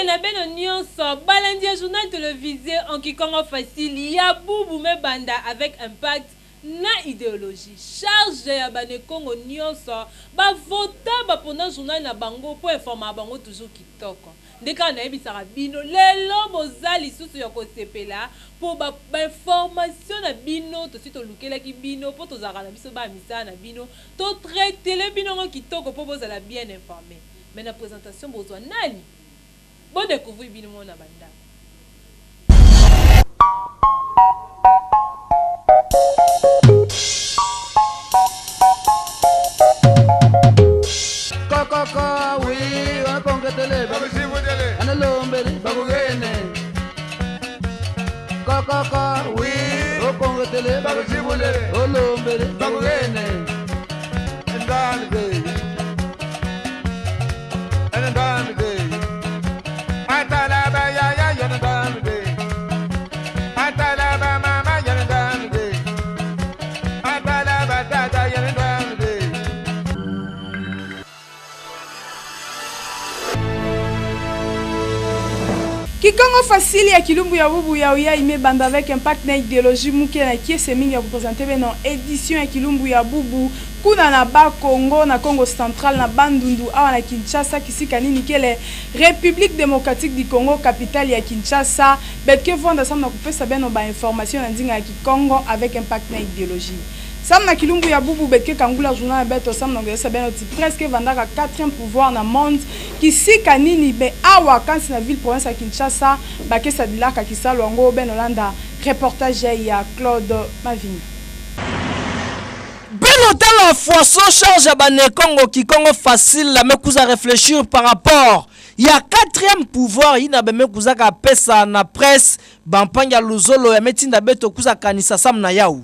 Na beno nyonso balandi journal télévisé en Kikongo facile ya bubu me banda avec impact na idéologie charge ya bane Kongo nyonso ba vota ba pendant journal na bango pour informer bango toujours kitoko ndeka na ebisaka bino lelo bozali susu ya kosepela pour ba information na bino to sito lukela ki bino pour to zaka na biso ba misana na bino to traiter le bino kitoko pour bozala bien informé mais na présentation bozwa nani. Bon découvrir bien mon abanda. Kaka oui, on conquête les bagousiboudele. Analombe bagougene. Kaka oui, on conquête les bagousiboudele. Olombe bagougene. Ndalbe. Ndalbe. Atalaba ya ya ya ndamde. Atalaba mama ya ndamde. Atalaba tata ya ndamde. Kikongo facile ya kilumbu ya bubu ya oya ime banda avec impact na idéologie muke na kiese mingi ya représenter beno édition ya kilumbu ya bubu kuna na ba Congo na Congo central na Bandundu awa na Kinshasa kisika nini kele République démocratique du Congo capitale ya Kinshasa betke vonda sam na kupesa beno ba information na ndinga ya Kikongo avec impact na idéologie sam na kilumbu ya bubu betke kangula journal beto sam na ngesa beno ti presque vandaka 4e pouvoir na monde kisika nini be awa kansi na ville province ya Kinshasa bakesa dilaka kisalo ngo beno landa reportage ya Claude Mavini. Benotel la foisson change à Bané Congo qui Congo facile la mekuza réfléchir par rapport. Il y a 4e pouvoir ina be mekuza ka pesa na presse bampanya luzolo ya metinda beto kuza kanisa sam na yau.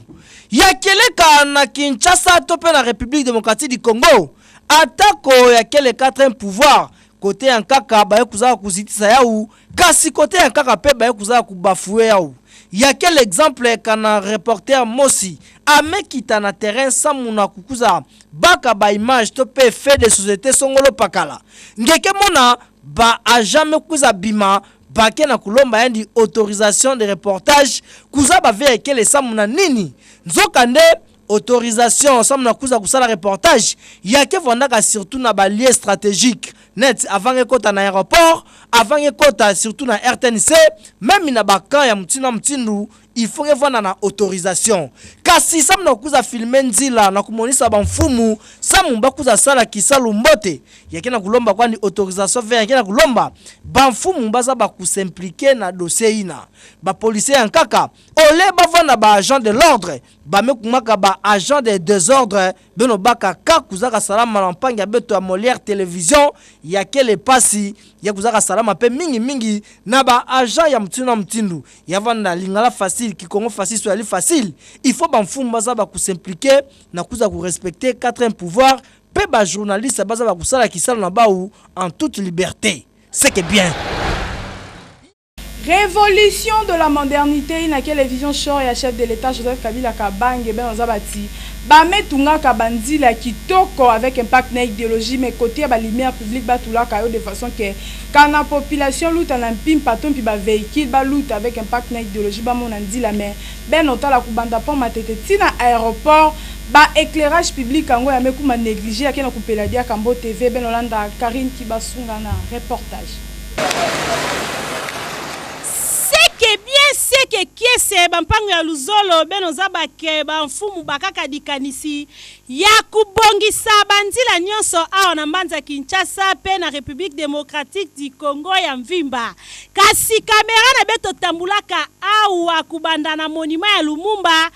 Ya keleka na Kinshasa tope na République démocratique du Congo. Atako ya kele 4e pouvoir côté en kaka ba kuza kuzitisa yau kasi côté en kaka pe ba kuza kubafuer yau. Il y a quel exemple quand reporter Mosi amekita na terrain samuna kukuza baka ba image to pe fait de société songolo pakala ngeke mona ba a jamais kuza bima bake na kulomba yandi autorisation de reportage kuza ba ve quel samuna nini nzokande autorisation samuna kuza kusala reportage yake vondaka surtout na ba lieu stratégique net avant ekota na aéroport avant ekota surtout na RTNC même na bakan ya mtina mtindu il faut revendre na autorisation kasi samna kuza filmer nzila na kumonisa bamfumu samu bakuza sala kisalu mbote yake na kulomba kwani autorisation fait yake na kulomba bamfumu baza ba kusimpliquer na dossier ina ba policier en kaka ole bavana ba agent de l'ordre ba mekumaka ba agent de désordre beno baka kakuza ka salama na mpanga beto ya Molière télévision yake le pasi ya kuzaka salama pe mingi na ba agent ya mtina mtindu yavanda lingala facile Kikongo facile soit ali facile il faut bamfumu baza ba kusimpliquer na kuza ku respecter 4e pouvoir pe ba journaliste baza ba kusala kisala na baou en toute liberté c'est que bien. Révolution de la modernité na télévision show ya chef de l'état Joseph Kabila Kabange ben ozabati ba metunga ka bandila kitoko avec impact na idéologie mais côté ba lumière publique ba tula ka de façon que quand la population lutte na pim paton pi ba véhicule ba lutte avec impact na idéologie ba mon andila mais ben otala ku banda pont matete tina aéroport ba éclairage public ango ya meku ma négligé ya kena kupela dia Kambo TV ben olanda Karine Kibasunga na reportage. C'est que kiese bampango ya luzolo beno zabake bamfumu bakaka dikanisi ya kubongisa bandila nyonso awa na mbanza Kinshasa pe na République démocratique du Congo ya mvimba kasi kamera na beto tambulaka awa kubanda na monument ya Lumumba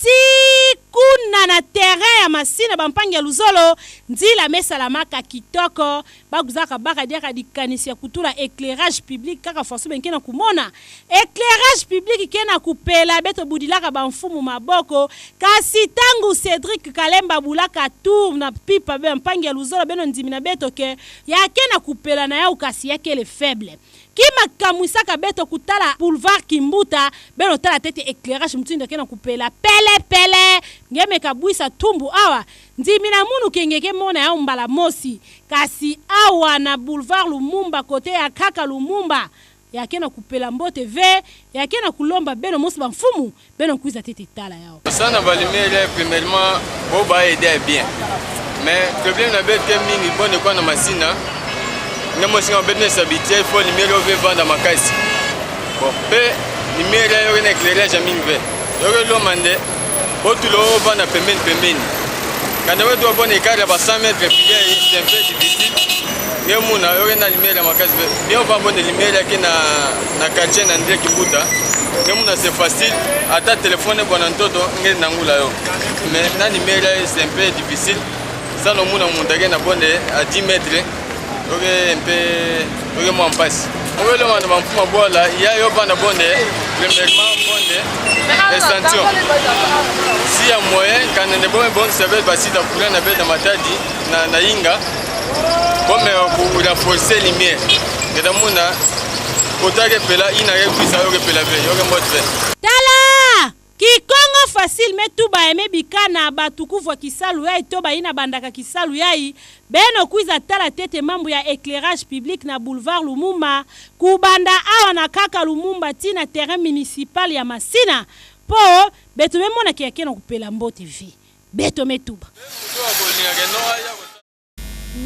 ti kuna na terrain ya masina bampangi ya luzolo nzila mesalamaka kitoko baguzaka baka diaka dikanisi ya kutula éclairage public kaka force benke na kumona éclairage public kena kupela beto budilaka bamfumu maboko kasi tangu Cédric Kalemba bulaka tour na pipa bampangi ya luzolo beno ndimi na beto ke ya kena kupela na ya ukasi yake le faible kima kamwisaka beto kutala boulevard Kimbuta beno tala tete éclairage mutindo kena kupela pele ngeme kabwisa tumbu awa ndimi na munu kengeke mona ya mbala mosi kasi awa na boulevard Lumumba kote ya kaka Lumumba yakena kupela mbote ve yakena kulomba beno mosi bamfumu beno kuiza tete tala yao sana balimele premièrement bo ba aider bien mais problème na bête mingi bonne kwa na masina ngamo singa bête s'habituer faut limele over vendre makasi bon pe limele yo na éclairage à mine ve yo lo mande otulo vendre pembeni quand on doit bonne écart ba 100 mètres c'est un peu difficile ngemuna yo na limele makasi ve bien va bonne limele ki na quartier na André Kimbuta ngemuna c'est facile ata téléphone bon ntoto nge nangula yo mais na limele c'est un peu difficile ça no muna mundage na bonne à 10 mètres ok un peu ok moi en passe on le manda mfuma bola ya yo bana bonne premièrement bonne extension si y a moyen quand on est bon service basi da kula na beta matadi na inga comme pour la forcer lumière que dans mona otake pela ina yebisa yo ke pela ve yo ke motve tala Kikongo facile metuba eme bikana batukufu kisalu yai toba ina bandaka kisalu yai beno kuiza tala tete mambo ya éclairage public na boulevard Lumumba kubanda awa na kaka Lumumba tina terrain municipal ya Masina po beto memona kiakena kupela mbote vi beto metuba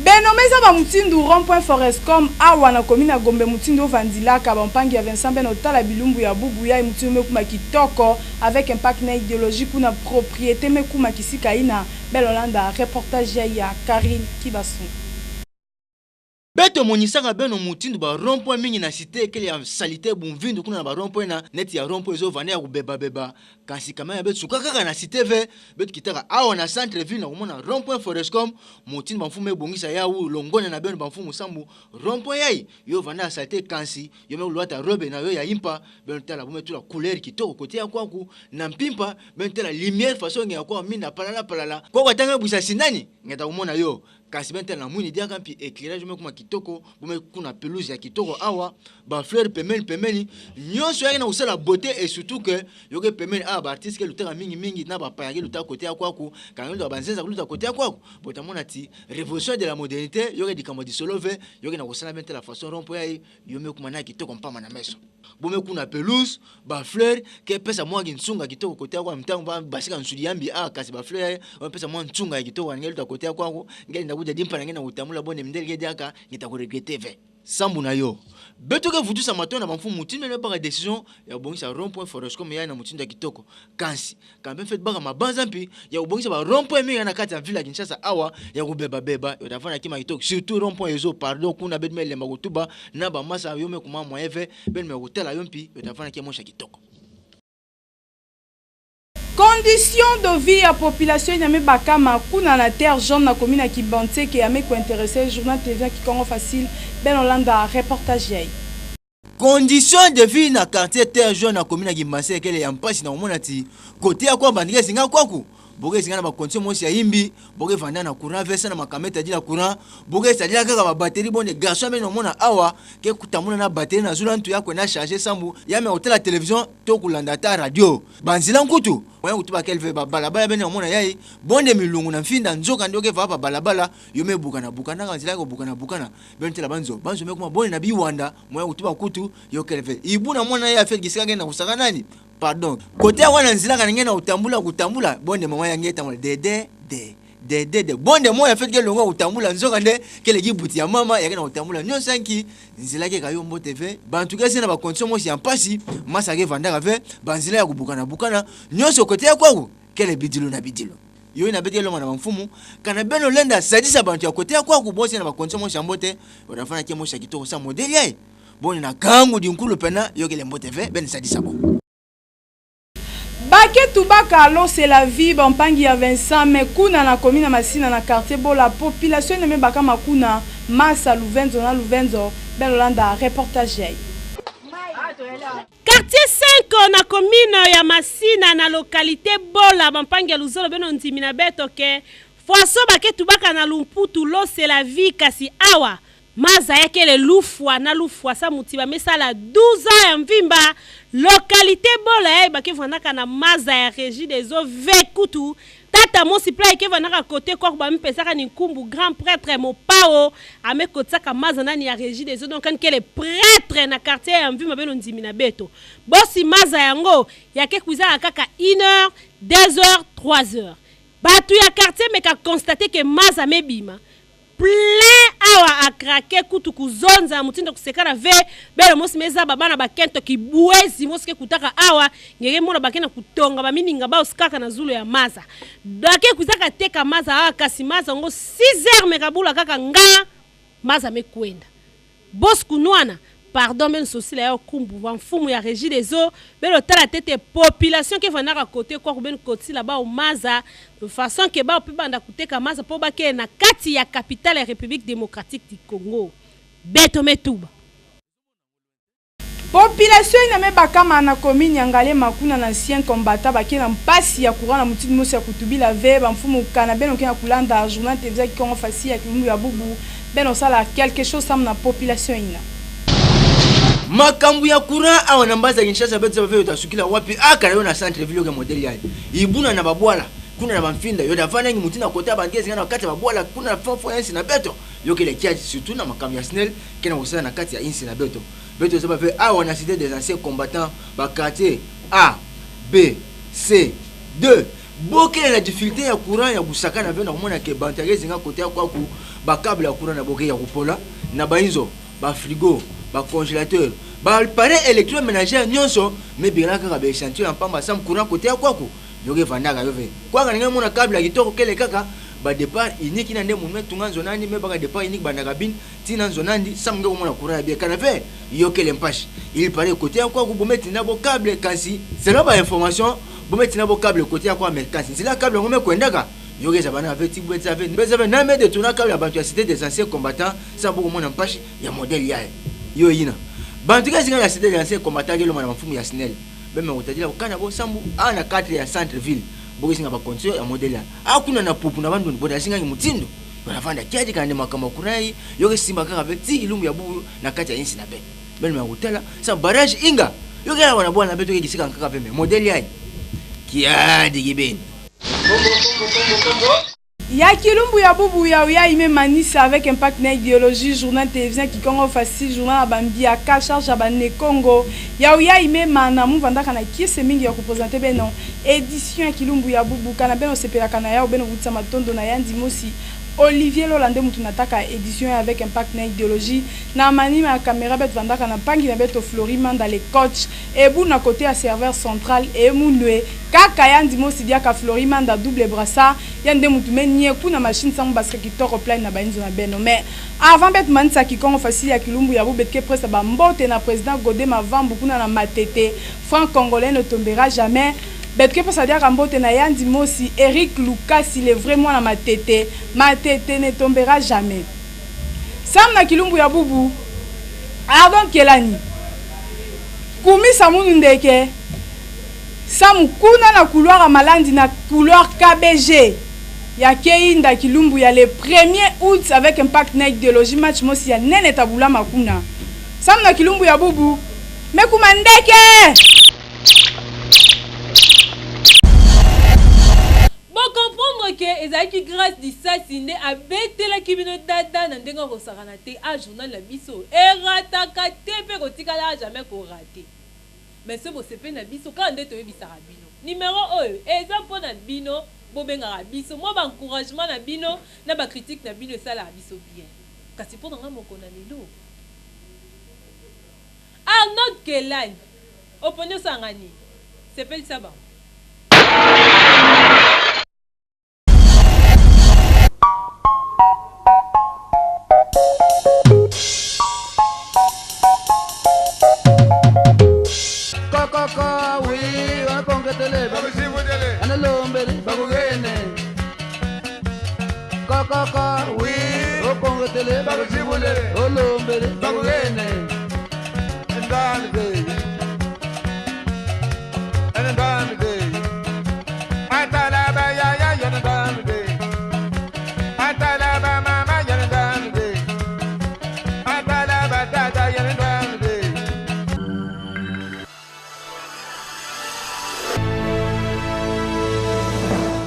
Benomeza ba mutindu rond-point Forescom awa na commune ya Gombe mutindu vandilaka bampangi ya Vincent Beno tala bilumbu ya bubu ya mutindu mekuma kitoko avec impact na idéologique na propriété mekuma kisika ina Belolanda reportage ya Karine Kibasu. Beto monisaka beno mutindu ba rond-point mingi na cité kele ya salité bumvindu kuna na ba rond-point na net ya rond-point zo vania ku beba kasi kama ya betu kaka na cité ve betu kitaka awa na centre ville na komona rond-point Forescom mutindu bamfume bongisa ya u longona na beno bamfumu sambu rond-point yai yo vania salité kansi yo me luata robe na yo ya impa beno tala bume tula couleur kitoko kote ya kwaku na mpimpa beno tala lumière façon ya kwa mina palala kwa tanga busa sinani ngeta komona yo kasi bente na mwini dia kampi éclairage me kuma kitoko bume kuna pelouse ya kitoko awa ba fleur pemeni nyonso yake na usala beauté et surtout que yoke pemeni ba artiste ke lutaka mingi na ba payage lutaka côté ya kwaku kanyo ba banzenza lutaka côté ya kwaku botamona ti révolution de la modernité yoke dikamo di solove yoke na usala bente la façon rompo ya yo me kuma na kitoko mpama na meso bume kuna pelouse ba fleur ke pesa mwa nsunga kitoko côté ya kwa mtango ba basika nsudi yambi kasi ba fleur on pesa mwa nsunga kitoko ngeli lutaka côté ya kwaku ngeli na dimpa na ngena utamula bonne mndele diaka ngitakuregrete ve sambu na yo betoke vudusa matona bamfumu mutinde ne baka décision ya bongisa rond-point Forescom ya na mutinda kitoko kansi kambe fait baka mabanza mpi ya bongisa ba rond-point mingi na kati ya ville ya Kinshasa awa ya kubeba yo tafana kima kitoko surtout rond-point ezo pardon kuna bedme lemba kutuba na ba masa yo me kuma moyeve ben me hôtel yo mpi yo tafana kima mosha kitoko. Conditions de vie à population yame bakama kuna na terre jaune na commune ki Banté qui ame ko intéressé journal TV qui Congo facile Benolanda reportage yai. Conditions de vie na quartier terre jaune na commune ki Banté kele ya mpasi na mona ti côté ya kwa bandike singa kwaku boke singa na ba condition mosi ya imbi boke vanda na courant versa na makameta di na courant boke sadila kaka ba batterie bonne garçon mais no mona awa ke kutamuna na batterie na zula ntu ya ko na charger sambu ya me hotel la télévision to kulanda ta radio banzila nkutu waya kutuba kelve ba balabala bene mona yai bonde milungu na mfinda nzoka ndoke va pa balabala yo me bukana kanzila ko bukana bene tela banzo me kuma bonde na biwanda moya kutuba kutu yo kelve ibuna mona ya fait gisaka na kusaka nani pardon côté wana nzila kana na utambula bonde mama yange tamala de bonde moya fait que longa utambula nzoka nde kele gibuti ya mama yake na utambula nyonso sanki nzila ke kayo mbo TV bantu kesi na ba condition mo si ampasi masa ke vanda kave banzila ya kubukana nyonso côté ya kwaku kele bidilo na bidilo yo ina bete longa na mfumu kana beno lenda sadisa bantu ya côté ya kwaku bosi na ba condition mo si ambote unafanya ke mo kitoko sa modeli yai bonde na kangu di nkulu pena yo kele mbo TV ben sadisa bo. Bake Tubaka alors c'est la vie bampangi ya Vincent mais kuna na commune Masina na quartier bo la population ne me baka makuna masa Luvenzo Belolanda reportage. Quartier 5 na commune ya Masina na localité Bola bampangi ya Luzolo beno ntimina beto ke foaso bake Tubaka na Lumputu lo c'est la vie kasi awa maza yake le lufwa na lufwa sa mutiba mesala 12 ans ya mvimba localité bola ya baki vanaka na maza ya régie des eaux vekutu tata mosi pla ke vanaka côté kwa ba mpesaka ni nkumbu grand prêtre mopao ame kotsaka maza nani ya régie des eaux donc kan le prêtre na quartier ya mvimba beno ndimi na beto bosi maza yango yake kuza kaka 1 heure 2 heures 3 heures batu ya quartier me ka constater que maza mebima plein awa akrake kutu kuzonza mutindo kusekana ve belo mosi meza babana bakento kibuezi mosi ke kutaka awa ngeke mona bakena kutonga bamininga ba uskaka na zulu ya maza dake kuzaka teka maza awa kasi maza ngo 6 heures mekabula kaka nga maza mekwenda bos kunwana pardon ben sosila ya kumbu wa mfumu ya régie des eaux belo tala tete population ke vanaka côté kwa ben koti là ba maza de façon que ba pibanda kuteka maza po ba ke na kati ya capitale ya République démocratique du Congo beto metuba population ina me bakama na commune ya Ngale makuna na ancien combattant bakena mpasi ya courant na mutini mosi ya kutubila ve ba mfumu kana beno ke na kulanda journal TV ki Congo facile ya kilumbu ya bubu beno sala quelque chose sam na population ina makambu ya courant awa na mbaza Kinshasa beto sababu utasukila wapi akala na centre ville ya model yani ibuna na babwala kuna na bamfinda yo davana ngi mutina kota bangezi ngana wakati babwala kuna na fofo yansi na beto yo kele kiaji surtout na makambu ya SNEL kena usana na kati ya insi na beto beto sababu awa na cité des anciens combattants ba quartier A B C 2 bokele la difficulté ya courant ya busaka na vena komona ke bantagezi nga kota kwa ku ba câble ya courant na bokele ya kupola na bainzo ba frigo ba congélateur ba appareil électroménager nyonso mais bien kaka ba échantillon en pamba sam courant côté ya kwako yoke vandaka yove kwa ngana mona câble ya kitoko kele kaka ba départ unique na ndé munwe tunga zonani mais ba départ unique bandaka bin tina zonandi sam ngeko mona courant ya bien kana fe yokele mpashi il paraît côté ya kwako bometi na bo câble kasi c'est là ba information bometi na bo câble côté ya kwa mais kasi c'est là câble ngome kwendaka yoke zabana avec tibwetsa avec bezave na me de tuna câble ya bantu ya cité des anciens combattants ça beaucoup mona mpashi ya modèle yae yo yina bantuka zinga la cité des anciens combattants ke lo mwana mafumu ya SNEL beme utadila ukana bo sambu ana 4 ya centre ville boki singa ba control ya modèle akuna na pupu na bandu boda singa ngi mutindo banafanda kiaji kande makama kunai yoke simba kaka avec ti ilumbu ya bubu na kati ya insi na be beme utala sa barrage inga yoke ya wana bwana beto ke kisika kaka peme modèle yae kiadi gibeni ya kilumbu ya bubu ya ime manisa avec impact na idéologie journal télévision qui Congo facile journal à Bambia ka charge à Bané Congo ya ime mana mu vandaka na kiese mingi ya kupresenter beno édition ya kilumbu ya bubu kana beno sepela kana ya beno vutsa matondo na yandi mosi Olivier Lolande mutu nataka édition avec impact na idéologie na manima ya caméra bet vandaka na pangi na beto Floriman dans les coach et bu na côté à serveur central et munwe kaka yandi mosi dia ka Floriman da double brassard yande mutu menye kuna machine sang basket qui toro plein na bainzo na beno mais avant bet mansa qui Congo facile ya kilumbu ya bubet ke presse ba mbote na président Godé Mavambu kuna na matete franc congolais ne tombera jamais. Betke pour ça dire Rambote na yandi mosi Eric Lucas il est vraiment na matete ne tombera jamais. Sam na kilumbu ya bubu Ardon Kelani Kumi samunu ndeke Sam kuna na couloir à Malandi na couloir KBG ya Keinda kilumbu ya le 1er août avec impact na idéologie match mosi ya nene tabula makuna. Sam na kilumbu ya bubu mekuma ndeke comprendre que ezaki grâce disasi nde abetelaki bino dada na ndenge kosakana te a journal na biso erataka te mpe kotikala jamais korate mais so bosepe na biso kaka nde toyebisaka bino numéro oyo eza mpo na bino bobengaka biso mwa baencouragement na bino na bacritique na bino esalaka biso bien kasi mpo nanga moko na lelo Arnold Kelani oponi osanga nini sepelisa bango Kaka oui wakongetele bagusibudele analombele bagugene kaka oui wakongetele bagusibudele olombele bagugene endangde